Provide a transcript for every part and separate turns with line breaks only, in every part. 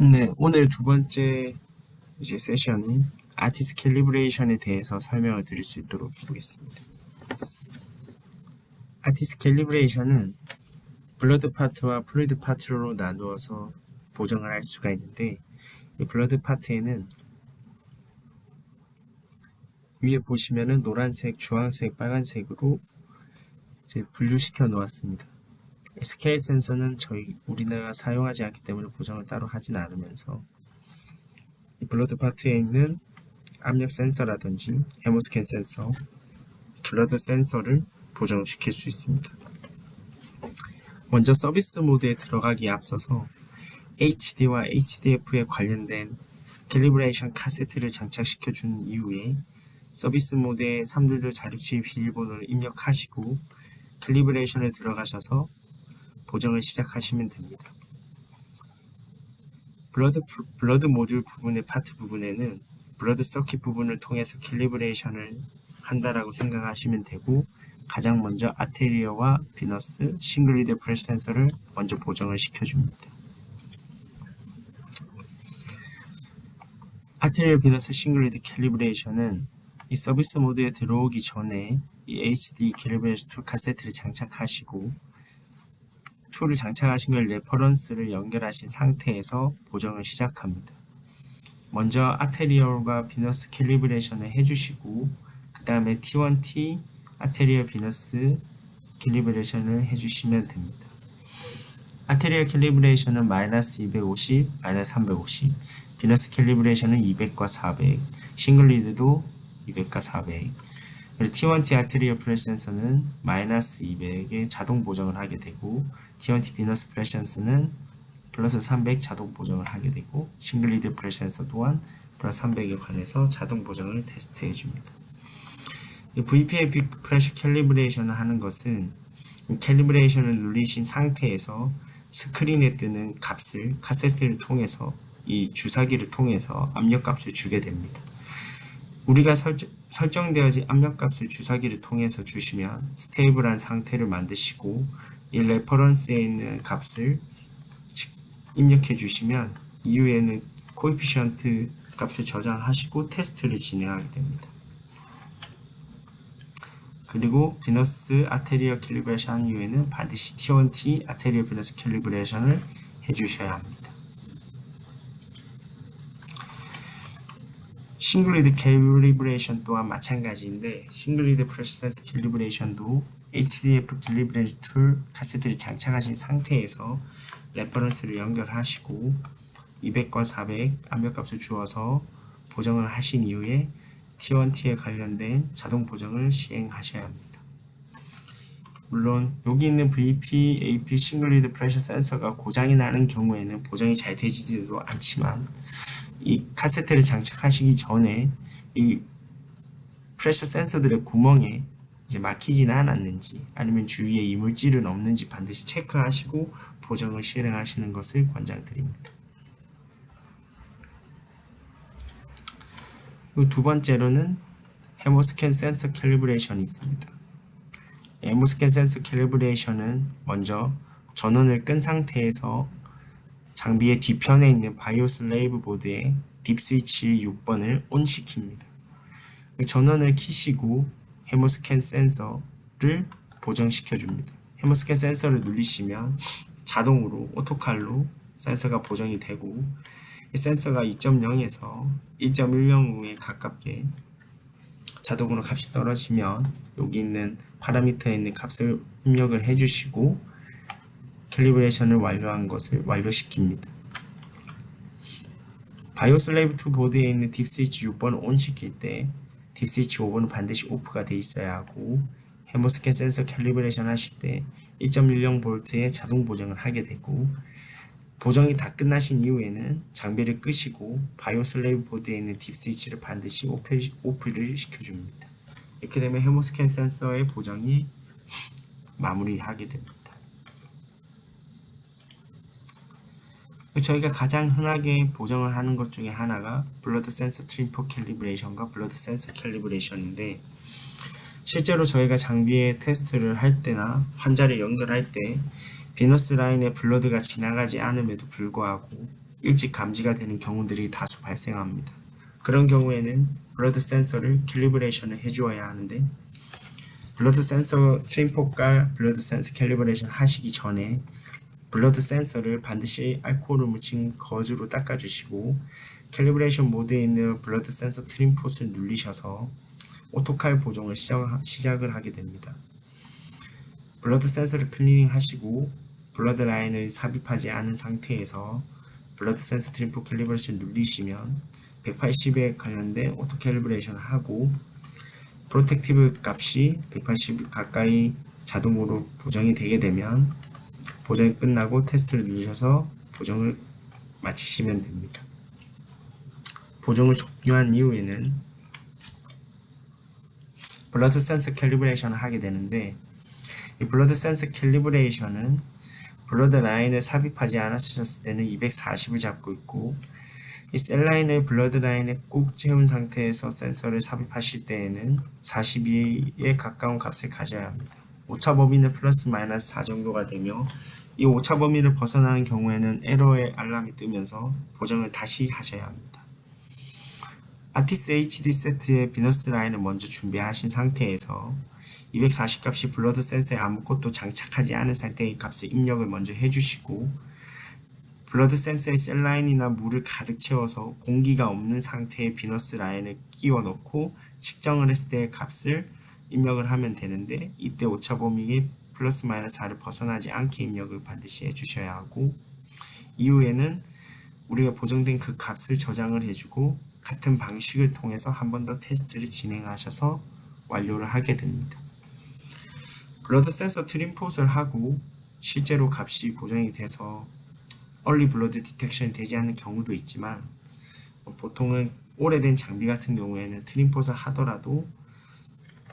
네, 오늘 두 번째 세션은 아티스트 캘리브레이션에 대해서 설명을 드릴 수 있도록 해보겠습니다. 아티스트 캘리브레이션은 블러드 파트와 플루이드 파트로 나누어서 보정을 할 수가 있는데, 이 블러드 파트에는 위에 보시면은 노란색, 주황색, 빨간색으로 이제 분류시켜 놓았습니다. 스케일 센서는 우리나라가 사용하지 않기 때문에 보정을 따로 하진 않으면서, 이 블러드 파트에 있는 압력 센서라든지 헤모스캔 센서, 블러드 센서를 보정시킬 수 있습니다. 먼저 서비스 모드에 들어가기에 앞서서 HD와 HDF에 관련된 캘리브레이션 카세트를 장착시켜 준 이후에 서비스 모드에 322 자력주의 비밀번호를 입력하시고 캘리브레이션에 들어가셔서 보정을 시작하시면 됩니다. 블러드 모듈 부분의 파트 부분에는 블러드 서킷 부분을 통해서 캘리브레이션을 한다라고 생각하시면 되고, 가장 먼저 아테리어와 비너스, 싱글리드 프레시 센서를 먼저 보정을 시켜줍니다. 아테리어, 비너스, 싱글리드 캘리브레이션은 이 서비스 모드에 들어오기 전에 이 HD 캘리브레이션 툴 카세트를 장착하시고, 툴을 장착하신 걸 레퍼런스를 연결하신 상태에서 보정을 시작합니다. 먼저 아테리얼과 비너스 캘리브레이션을 해주시고, 그 다음에 T1T 아테리얼 비너스 캘리브레이션을 해주시면 됩니다. 아테리얼 캘리브레이션은 마이너스 250, 마이너스 350, 비너스 캘리브레이션은 200과 400, 싱글 리드도 200과 400, 그리고 T1T 아테리얼 프레시 센서는 마이너스 200에 자동 보정을 하게 되고, T1T 비너스 프레시 센서는 플러스 300 자동 보정을 하게 되고, 싱글 리드 프레시 센서 또한 플러스 300에 관해서 자동 보정을 테스트해 줍니다. VPA 프레셔 캘리브레이션을 하는 것은 캘리브레이션을 누리신 상태에서 스크린에 뜨는 값을 카세트를 통해서 이 주사기를 통해서 압력값을 주게 됩니다. 우리가 설정되어진 압력값을 주사기를 통해서 주시면 스테이블한 상태를 만드시고, 이 레퍼런스에 있는 값을 입력해 주시면 이후에는 코에피션트 값을 저장하시고 테스트를 진행하게 됩니다. 그리고 비너스 아테리얼 캘리브레이션 한 이후에는 반드시 T1T 아테리얼 비너스 캘리브레이션을 해주셔야 합니다. 싱글리드 캘리브레이션 또한 마찬가지인데, 싱글리드 프레시 센서 캘리브레이션도 HDF 캘리브레이션 툴 카세트를 장착하신 상태에서 레퍼런스를 연결하시고 200과 400 압력값을 주어서 보정을 하신 이후에 T1T에 관련된 자동 보정을 시행하셔야 합니다. 물론 여기 있는 VP, AP 싱글리드 프레셔 센서가 고장이 나는 경우에는 보정이 잘 되지도 않지만, 이 카세트를 장착하시기 전에 이 프레셔 센서들의 구멍에 이제 막히지는 않았는지, 아니면 주위에 이물질은 없는지 반드시 체크하시고 보정을 실행하시는 것을 권장드립니다. 두 번째로는 헤모스캔 센서 캘리브레이션이 있습니다. 헤모스캔 센서 캘리브레이션은 먼저 전원을 끈 상태에서 장비의 뒤편에 있는 바이오 슬레이브 보드에 딥 스위치 6번을 ON 시킵니다. 전원을 켜시고 헤모스캔 센서를 보정시켜 줍니다. 헤모스캔 센서를 누르시면 자동으로 오토칼로 센서가 보정이 되고, 이 센서가 2.0에서 1.10에 가깝게 자동으로 값이 떨어지면 여기 있는 파라미터에 있는 값을 입력을 해주시고 캘리브레이션을 완료한 것을 완료시킵니다. 바이오슬레이브 2 보드에 있는 딥스위치 6번을 ON 시킬 때 딥스위치 5번은 반드시 오프가 되어 있어야 하고, 헤모스캔 센서 캘리브레이션 하실 때 1.10V의 자동 보정을 하게 되고, 보정이 다 끝나신 이후에는 장비를 끄시고 바이오슬레이브 보드에 있는 딥 스위치를 반드시 오프를 시켜줍니다. 이렇게 되면 헤모스캔 센서의 보정이 마무리하게 됩니다. 저희가 가장 흔하게 보정을 하는 것 중에 하나가 블러드 센서 트림퍼 캘리브레이션과 블러드 센서 캘리브레이션인데, 실제로 저희가 장비에 테스트를 할 때나 환자를 연결할 때 비너스 라인에 블러드가 지나가지 않음에도 불구하고 일찍 감지가 되는 경우들이 다수 발생합니다. 그런 경우에는 블러드 센서를 캘리브레이션을 해주어야 하는데 블러드 센서 트림폿과 블러드 센서 캘리브레이션 하시기 전에 블러드 센서를 반드시 알코올을 묻힌 거즈로 닦아주시고 캘리브레이션 모드에 있는 블러드 센서 트림폿을 누르셔서 오토칼 보정을 시작을 하게 됩니다. 블러드 센서를 클리닝 하시고 블러드 라인을 삽입하지 않은 상태에서 블러드 센서 트림폿 캘리브레이션 누르시면 180에 관련된 오토 캘리브레이션을 하고 프로텍티브 값이 180 가까이 자동으로 보정이 되게 되면 보정이 끝나고 테스트를 누르셔서 보정을 마치시면 됩니다. 보정을 종료한 이후에는 블러드 센서 캘리브레이션을 하게 되는데 이 블러드 센서 캘리브레이션은 블러드 라인을 삽입하지 않으셨을 때는 240을 잡고 있고 이 셀 라인을 블러드 라인에 꾹 채운 상태에서 센서를 삽입하실 때에는 42에 가까운 값을 가져야 합니다. 오차 범위는 플러스 마이너스 4 정도가 되며 이 오차 범위를 벗어나는 경우에는 에러의 알람이 뜨면서 보정을 다시 하셔야 합니다. 아티스 HD 세트의 비너스 라인을 먼저 준비하신 상태에서 240 값이 블러드 센서에 아무것도 장착하지 않은 상태의 값을 입력을 먼저 해주시고 블러드 센서의 셀 라인이나 물을 가득 채워서 공기가 없는 상태의 비너스 라인을 끼워 넣고 측정을 했을 때의 값을 입력을 하면 되는데 이때 오차 범위의 플러스 마이너스 4를 벗어나지 않게 입력을 반드시 해주셔야 하고 이후에는 우리가 보정된 그 값을 저장을 해주고 같은 방식을 통해서 한 번 더 테스트를 진행하셔서 완료를 하게 됩니다. 블러드 센서 트림폿을 하고 실제로 값이 보정이 돼서 얼리 블러드 디텍션이 되지 않는 경우도 있지만 보통은 오래된 장비 같은 경우에는 트림폿을 하더라도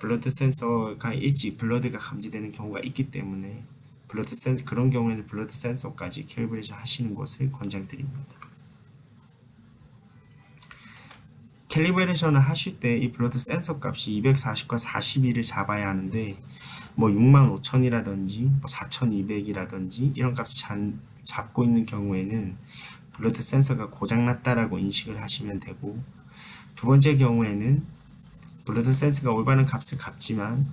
블러드 센서가 일찍 블러드가 감지되는 경우가 있기 때문에 그런 경우에는 블러드 센서까지 캘리브레이션 하시는 것을 권장드립니다. 캘리브레이션을 하실 때 이 블러드 센서 값이 240과 42를 잡아야 하는데 뭐 65,000이라든지 4,200이라든지 이런 값을 잡고 있는 경우에는 블러드 센서가 고장났다라고 인식을 하시면 되고 두 번째 경우에는 블러드 센서가 올바른 값을 값지만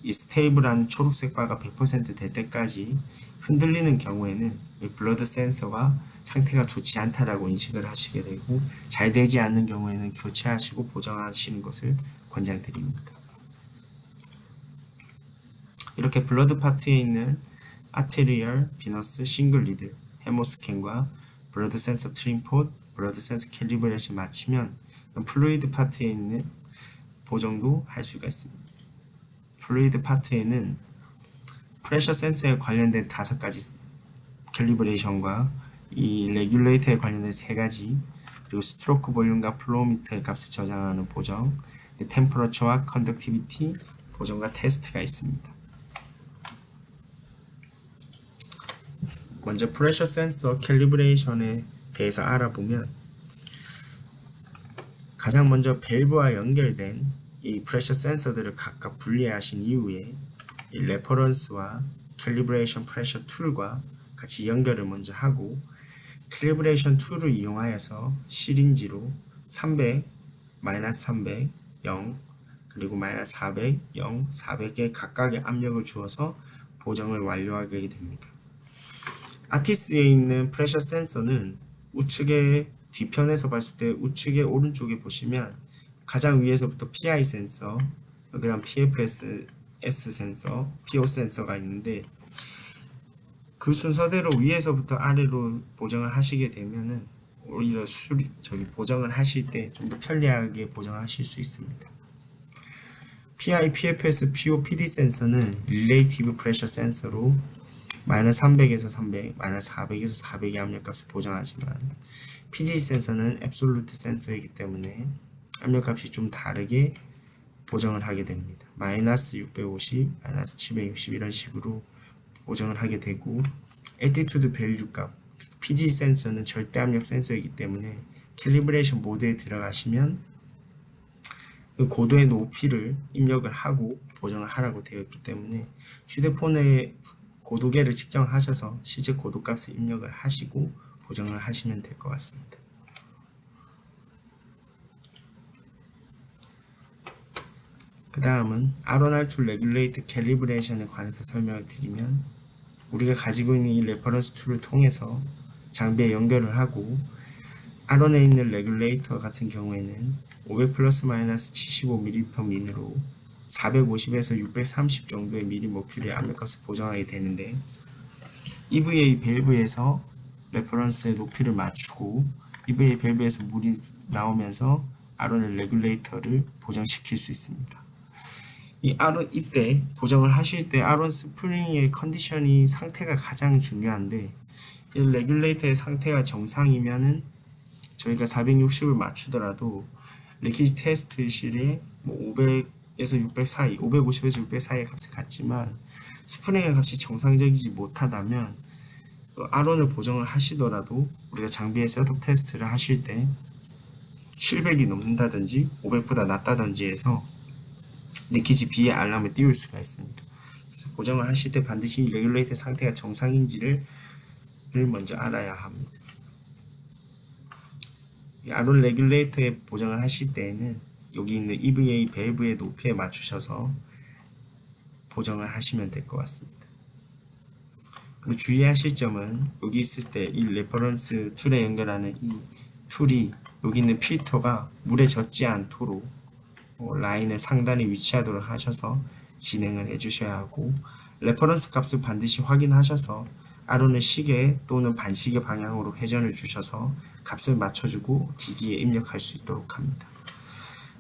이 스테이블한 초록색 바가 100% 될 때까지 흔들리는 경우에는 이 블러드 센서가 상태가 좋지 않다라고 인식을 하시게 되고 잘 되지 않는 경우에는 교체하시고 보정하시는 것을 권장드립니다. 이렇게 블러드 파트에 있는 아테리얼, 비너스, 싱글 리드, 헤모스캔과 블러드 센서 트림폿, 블러드 센서 캘리브레이션 마치면 플루이드 파트에 있는 보정도 할 수가 있습니다. 플루이드 파트에는 프레셔 센서에 관련된 5가지 캘리브레이션과 이 레귤레이터에 관련된 3가지 그리고 스트로크 볼륨과 플로우미터의 값을 저장하는 보정, 템퍼러처와 컨덕티비티 보정과 테스트가 있습니다. 먼저 프레셔 센서 캘리브레이션에 대해서 알아보면 가장 먼저 밸브와 연결된 이 프레셔 센서들을 각각 분리하신 이후에 이 레퍼런스와 캘리브레이션 프레셔 툴과 같이 연결을 먼저 하고 캘리브레이션 툴을 이용하여서 시린지로 300, 마이너스 300, 0 그리고 마이너스 400, 0, 400의 각각의 압력을 주어서 보정을 완료하게 됩니다. 아티스에 있는 프레셔 센서는 우측의 뒤편에서 봤을 때 우측의 오른쪽에 보시면 가장 위에서부터 PI 센서, 그 다음 PFS 센서, PO 센서가 있는데 그 순서대로 위에서부터 아래로 보정을 하시게 되면은 오히려 보정을 하실 때 좀 더 편리하게 보정하실 수 있습니다. PI, PFS, PO, PD 센서는 릴레이티브 프레셔 센서로 마이너스 300에서 300, 마이너스 400에서 400의 압력값을 보정하지만 PD 센서는 앱솔루트 센서이기 때문에 압력값이 좀 다르게 보정을 하게 됩니다. 마이너스 650, 마이너스 760 이런 식으로 보정을 하게 되고 Altitude 밸류 값, PD 센서는 절대 압력 센서이기 때문에 캘리브레이션 모드에 들어가시면 그 고도의 높이를 입력을 하고 보정을 하라고 되어 있기 때문에 휴대폰의 고도계를 측정하셔서 실제 고도값을 입력을 하시고 보정을 하시면 될 것 같습니다. 그 다음은 R1R2 레귤레이트 캘리브레이션에 관해서 설명을 드리면, 우리가 가지고 있는 이 레퍼런스 툴을 통해서 장비에 연결을 하고, R1에 있는 레귤레이터 같은 경우에는 500 플러스 마이너스 75ml/min으로 450에서 630 정도의 미리머큐리의 압력값을 보정하게 되는데, EVA 밸브에서 레퍼런스의 높이를 맞추고 EVA 밸브에서 물이 나오면서 R1의 레귤레이터를 보정시킬 수 있습니다. 이때 보정을 하실 때 R1 스프링의 컨디션이 상태가 가장 중요한데, 이 레귤레이터의 상태가 정상이면은 저희가 460을 맞추더라도 리키지 테스트실에 500에서 600 사이, 550에서 600 사이의 값을 갖지만 스프링의 값이 정상적이지 못하다면 R1을 보정을 하시더라도 우리가 장비에 셋업 테스트를 하실 때 700이 넘는다든지 500보다 낮다든지 해서 리키지 B의 알람을 띄울 수가 있습니다. 그래서 보정을 하실 때 반드시 레귤레이터 상태가 정상인지를 먼저 알아야 합니다. R1 레귤레이터에 보정을 하실 때에는 여기 있는 EVA 밸브의 높이에 맞추셔서 보정을 하시면 될 것 같습니다. 그리고 주의하실 점은, 여기 있을 때 이 레퍼런스 툴에 연결하는 이 툴이 여기 있는 필터가 물에 젖지 않도록 라인을 상단에 위치하도록 하셔서 진행을 해주셔야 하고, 레퍼런스 값을 반드시 확인하셔서 R1의 시계 또는 반시계 방향으로 회전을 주셔서 값을 맞춰주고 기기에 입력할 수 있도록 합니다.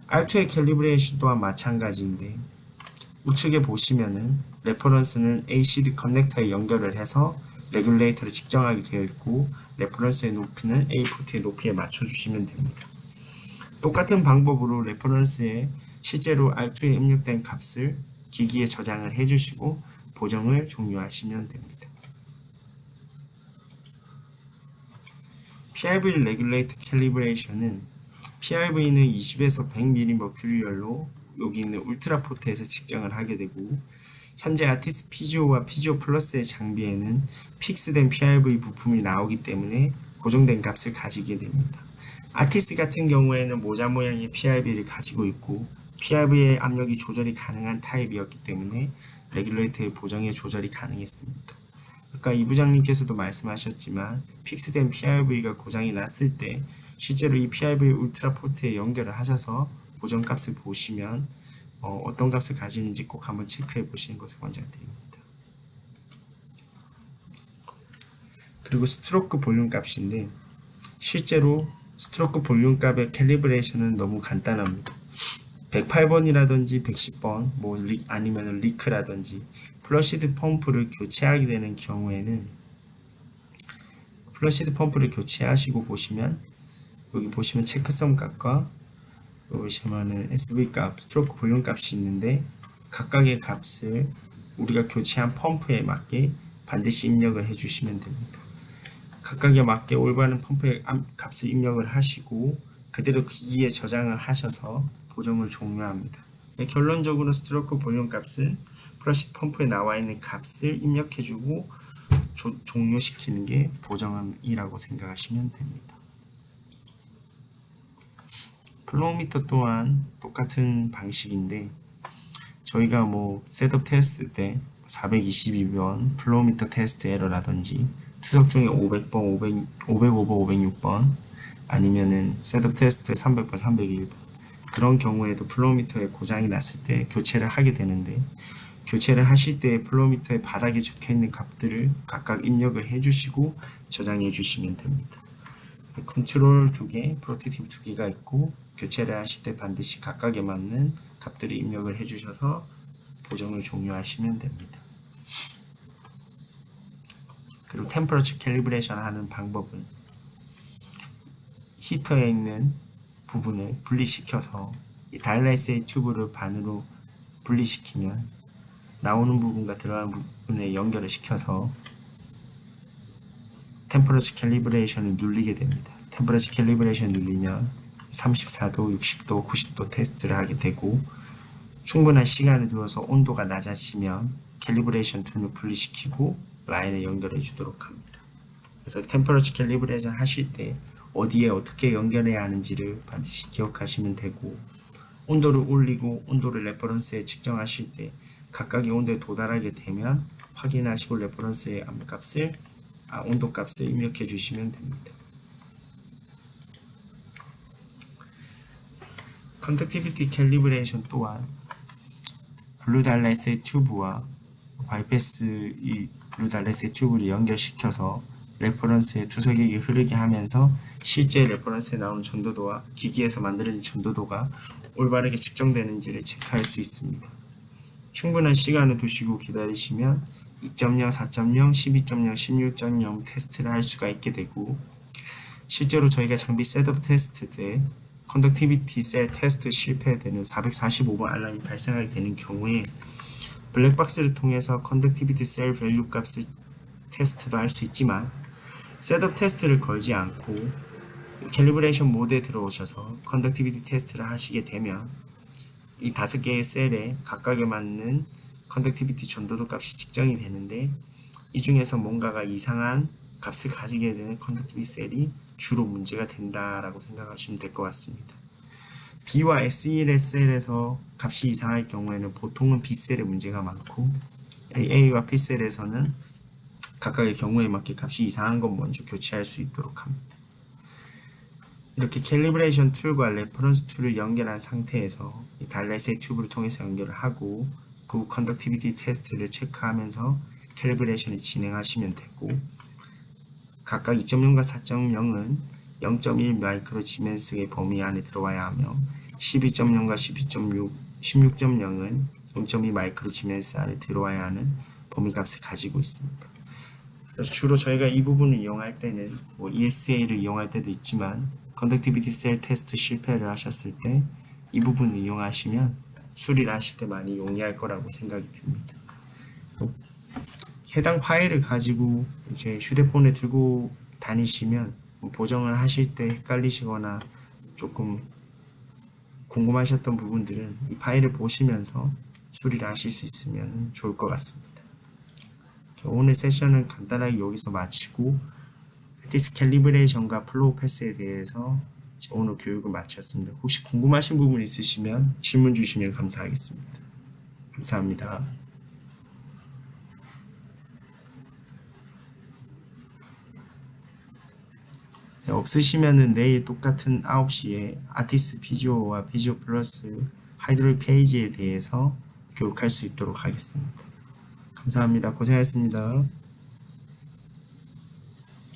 R2의 캘리브레이션 또한 마찬가지인데, 우측에 보시면은 레퍼런스는 ACD 커넥터에 연결을 해서 레귤레이터를 측정하게 되어 있고, 레퍼런스의 높이는 A 포트의 높이에 맞춰주시면 됩니다. 똑같은 방법으로 레퍼런스에 실제로 R2에 입력된 값을 기기에 저장을 해주시고 보정을 종료하시면 됩니다. PRV 레귤레이터 캘리브레이션은 PRV는 20에서 100mm 머큐리얼로 여기 있는 울트라 포트에서 측정을 하게 되고, 현재 아티스 PGO와 PGO 플러스의 장비에는 픽스된 PRV 부품이 나오기 때문에 고정된 값을 가지게 됩니다. 아티스 같은 경우에는 모자 모양의 PRV를 가지고 있고 PRV의 압력이 조절이 가능한 타입이었기 때문에 레귤레이터의 보정에 조절이 가능했습니다. 아까 이 부장님께서도 말씀하셨지만 픽스된 PRV가 고장이 났을 때 실제로 이 PRV 울트라 포트에 연결을 하셔서 보정값을 보시면 어떤 값을 가지는지 꼭 한번 체크해 보시는 것을 권장드립니다. 그리고 스트로크 볼륨 값인데, 실제로 스트로크 볼륨 값의 캘리브레이션은 너무 간단합니다. 108번이라든지 110번, 아니면 리크라든지 플러시드 펌프를 교체하게 되는 경우에는 플러시드 펌프를 교체하시고 보시면, 여기 보시면 체크섬 값과 여기 보시면은 SV 값, 스트로크 볼륨 값이 있는데, 각각의 값을 우리가 교체한 펌프에 맞게 반드시 입력을 해주시면 됩니다. 각각에 맞게 올바른 펌프의 값을 입력을 하시고 그대로 기기에 저장을 하셔서 보정을 종료합니다. 결론적으로 스트로크 볼륨 값은 플러시 펌프에 나와 있는 값을 입력해주고 종료시키는 게 보정이라고 생각하시면 됩니다. 플로우미터 또한 똑같은 방식인데, 저희가 셋업 테스트 때 422번 플로우미터 테스트 에러라든지 투석 중에 500번, 505번, 506번 아니면은 셋업 테스트 300번, 301번 그런 경우에도 플로우미터에 고장이 났을 때 교체를 하게 되는데, 교체를 하실 때 플로우미터의 바닥에 적혀있는 값들을 각각 입력을 해주시고 저장해 주시면 됩니다. 컨트롤 2개, 프로텍티브 2개가 있고, 교체를 하실 때 반드시 각각에 맞는 값들을 입력을 해주셔서 보정을 종료하시면 됩니다. 그리고 템퍼러처 캘리브레이션 하는 방법은 히터에 있는 부분을 분리시켜서 이 다이얼라이스의 튜브를 반으로 분리시키면 나오는 부분과 들어가는 부분에 연결을 시켜서 템퍼러처 캘리브레이션을 눌리게 됩니다. 템퍼러처 캘리브레이션 누르면 34도, 60도, 90도 테스트를 하게 되고, 충분한 시간을 두어서 온도가 낮아지면 캘리브레이션 툴을 분리시키고 라인에 연결해 주도록 합니다. 그래서 템퍼러처 캘리브레이션 하실 때 어디에 어떻게 연결해야 하는지를 반드시 기억하시면 되고, 온도를 올리고 온도를 레퍼런스에 측정하실 때 각각의 온도에 도달하게 되면 확인하시고 레퍼런스의 온도 값을 입력해 주시면 됩니다. 컨덕티비티 캘리브레이션 또한 블루 달렛의 튜브와 바이패스 이 블루 달렛의 튜브를 연결시켜서 레퍼런스의 투석액이 흐르게 하면서 실제 레퍼런스에 나오는 전도도와 기기에서 만들어진 전도도가 올바르게 측정되는지를 체크할 수 있습니다. 충분한 시간을 두시고 기다리시면 2.0, 4.0, 12.0, 16.0 테스트를 할 수가 있게 되고, 실제로 저희가 장비 셋업 테스트 때 컨덕티비티 셀 테스트 실패되는 445번 알람이 발생하게 되는 경우에 블랙박스를 통해서 컨덕티비티 셀 밸류 값을 테스트도 할 수 있지만, 셋업 테스트를 걸지 않고 캘리브레이션 모드에 들어오셔서 컨덕티비티 테스트를 하시게 되면 이 5개의 셀에 각각에 맞는 컨덕티비티 전도도 값이 측정이 되는데, 이 중에서 뭔가가 이상한 값을 가지게 되는 컨덕티비티 셀이 주로 문제가 된다라고 생각하시면 될 것 같습니다. B와 S1의 셀에서 값이 이상할 경우에는 보통은 B셀에 문제가 많고, A와 B셀에서는 각각의 경우에 맞게 값이 이상한 건 먼저 교체할 수 있도록 합니다. 이렇게 캘리브레이션 툴과 레퍼런스 툴을 연결한 상태에서 이 달렛의 튜브를 통해서 연결을 하고 그 컨덕티비티 테스트를 체크하면서 캘리브레이션을 진행하시면 되고, 각각 2.0과 4.0은 0.1 마이크로 지멘스의 범위 안에 들어와야 하며 12.0과 12.6, 16.0은 0.2 마이크로 지멘스 안에 들어와야 하는 범위값을 가지고 있습니다. 그래서 주로 저희가 이 부분을 이용할 때는 ESA를 이용할 때도 있지만, 컨덕티비티 셀 테스트 실패를 하셨을 때 이 부분을 이용하시면 수리를 하실 때 많이 용이할 거라고 생각이 듭니다. 해당 파일을 가지고 이제 휴대폰에 들고 다니시면 보정을 하실 때 헷갈리시거나 조금 궁금하셨던 부분들은 이 파일을 보시면서 수리를 하실 수 있으면 좋을 것 같습니다. 오늘 세션은 간단하게 여기서 마치고 디스 캘리브레이션과 플로우 패스에 대해서 오늘 교육을 마쳤습니다. 혹시 궁금하신 부분 있으시면 질문 주시면 감사하겠습니다. 감사합니다. 네, 없으시면은 내일 똑같은 9시에 아티스 비주어와 비주어 플러스 하이드롤 페이지에 대해서 교육할 수 있도록 하겠습니다. 감사합니다. 고생하셨습니다.